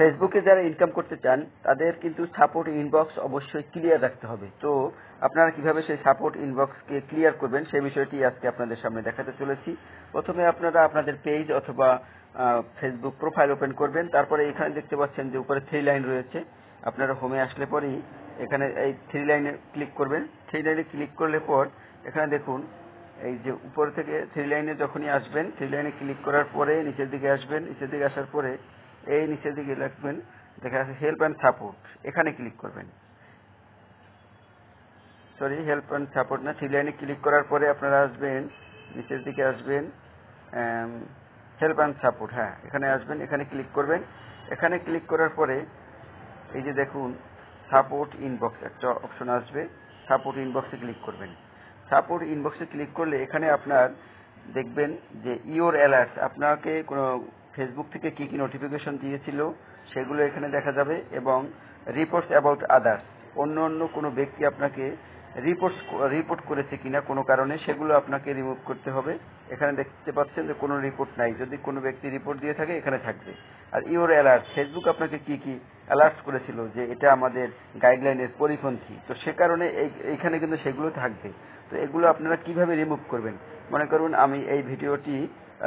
ফেসবুকে যারা ইনকাম করতে চান তাদের কিন্তু সাপোর্ট ইনবক্স অবশ্যই ক্লিয়ার রাখতে হবে। তো আপনারা কিভাবে সেই সাপোর্ট ইনবক্সকে ক্লিয়ার করবেন সেই বিষয়টি আজকে আপনাদের সামনে দেখাতে চলেছি। প্রথমে আপনারা আপনাদের পেজ অথবা ফেসবুক প্রোফাইল ওপেন করবেন। তারপরে এখানে দেখতে পাচ্ছেন যে উপরে 3 লাইন রয়েছে। আপনারা হোমে আসলে পরেই এখানে এই 3 লাইনে ক্লিক করবেন। 3 লাইনে ক্লিক করলে পর এখানে দেখুন এই যে উপর থেকে 3 লাইনে যখনই আসবেন, 3 লাইনে ক্লিক করার পরে নিচের দিকে আসবেন। নিচের দিকে আসার পরে এই নিচের দিকে লিখবেন, দেখা যাচ্ছে হেল্প অ্যান্ড সাপোর্ট, এখানে ক্লিক করবেন। সরি, হেল্প অ্যান্ড সাপোর্ট না, 3 লাইনে ক্লিক করার পরে আপনারা আসবেন, নিচের দিকে আসবেন, হেল্প অ্যান্ড সাপোর্ট, হ্যাঁ এখানে আসবেন, এখানে ক্লিক করবেন। এখানে ক্লিক করার পরে এই যে দেখুন সাপোর্ট ইনবক্স একটা অপশন আসবে, সাপোর্ট ইনবক্সে ক্লিক করবেন। সাপোর্ট ইনবক্সে ক্লিক করলে এখানে আপনার দেখবেন যে ইওর অ্যালার্টস, আপনাকে কোনো ফেসবুক থেকে কি কি নোটিফিকেশন দিয়েছিল সেগুলো এখানে দেখা যাবে, এবং রিপোর্টস অ্যাবাউট আদার্স, অন্য অন্য কোনো ব্যক্তি আপনাকে রিপোর্ট করেছে কিনা কোনো কারণে, সেগুলো আপনাকে রিমুভ করতে হবে। এখানে দেখতে পাচ্ছেন যে কোনো রিপোর্ট নাই, যদি কোনো ব্যক্তি রিপোর্ট দিয়ে থাকে এখানে থাকবে। আর ইওর অ্যালার্ট, ফেসবুক আপনাকে কি কি অ্যালার্ট করেছিল যে এটা আমাদের গাইডলাইনের পরিপন্থী, তো সে কারণে এইখানে কিন্তু সেগুলো থাকবে। তো এগুলো আপনারা কিভাবে রিমুভ করবেন, মনে করুন আমি এই ভিডিওটি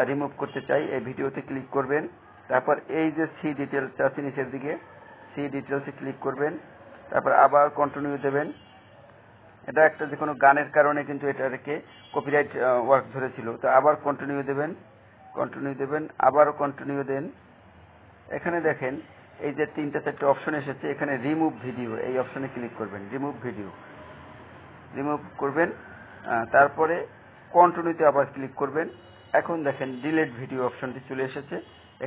রিমুভ করতে চাই, এই ভিডিওতে ক্লিক করবেন। তারপর এই যে সি ডিটেলস আছে নিচের দিকে, সি ডিটেলসে ক্লিক করবেন। তারপর আবার কন্টিনিউ দেবেন। এটা একটা যে কোনো গানের কারণে কিন্তু এটাকে কপিরাইট ওয়ার্ক ধরেছিল, তো আবার কন্টিনিউ দেবেন, আবারও কন্টিনিউ দেন। এখানে দেখেন এই যে 3-4টে অপশন এসেছে, এখানে রিমুভ ভিডিও, এই অপশনে ক্লিক করবেন, রিমুভ ভিডিও রিমুভ করবেন। তারপরে কন্টিনিউতে আবার ক্লিক করবেন। এখন দেখেন ডিলিট ভিডিও অপশনটি চলে এসেছে।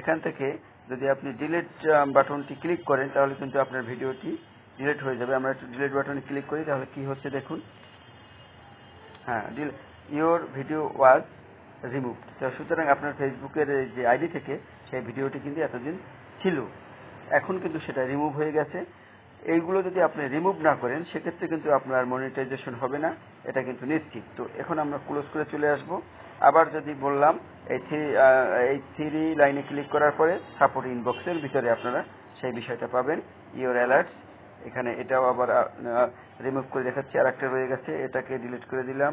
এখান থেকে যদি আপনি ডিলিট বাটনটি ক্লিক করেন তাহলে কিন্তু আপনার ভিডিওটি ডিলিট হয়ে যাবে। আমরা একটু ডিলিট বাটনে ক্লিক করি, তাহলে কি হচ্ছে দেখুন, হ্যাঁ, ইওর ভিডিও ওয়াজ রিমুভ। সুতরাং আপনার ফেসবুকের যে আইডি থেকে সেই ভিডিওটি কিন্তু এতদিন ছিল, এখন কিন্তু সেটা রিমুভ হয়ে গেছে। এইগুলো যদি আপনি রিমুভ না করেন সেক্ষেত্রে কিন্তু আপনার মনিটাইজেশন হবে না, এটা কিন্তু নিশ্চিত। তো এখন আমরা ক্লোজ করে চলে আসব। আবার যদি বললাম এই 3 লাইনে ক্লিক করার পরে সাপোর্ট ইনবক্সের ভিতরে আপনারা সেই বিষয়টা পাবেন, ইওর অ্যালার্টস। এখানে এটাও আবার রিমুভ করে দেখাচ্ছি, আর একটা রয়ে গেছে, এটাকে ডিলিট করে দিলাম,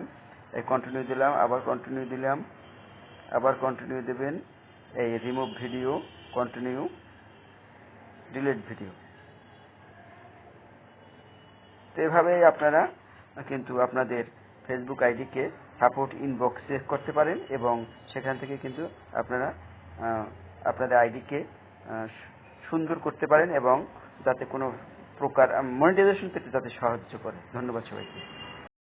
এই কন্টিনিউ দিলাম, আবার কন্টিনিউ দিলাম, আবার কন্টিনিউ দেবেন, এই remove video, continue, delete video. তো এভাবেই আপনারা কিন্তু আপনাদের ফেসবুক আইডিকে সাপোর্ট ইনবক্স চেক করতে পারেন, এবং সেখান থেকে কিন্তু আপনারা আপনাদের আইডিকে সুন্দর করতে পারেন, এবং যাতে কোনো প্রকার মনিটাইজেশন পেতে যাতে সাহায্য করে। ধন্যবাদ সবাইকে।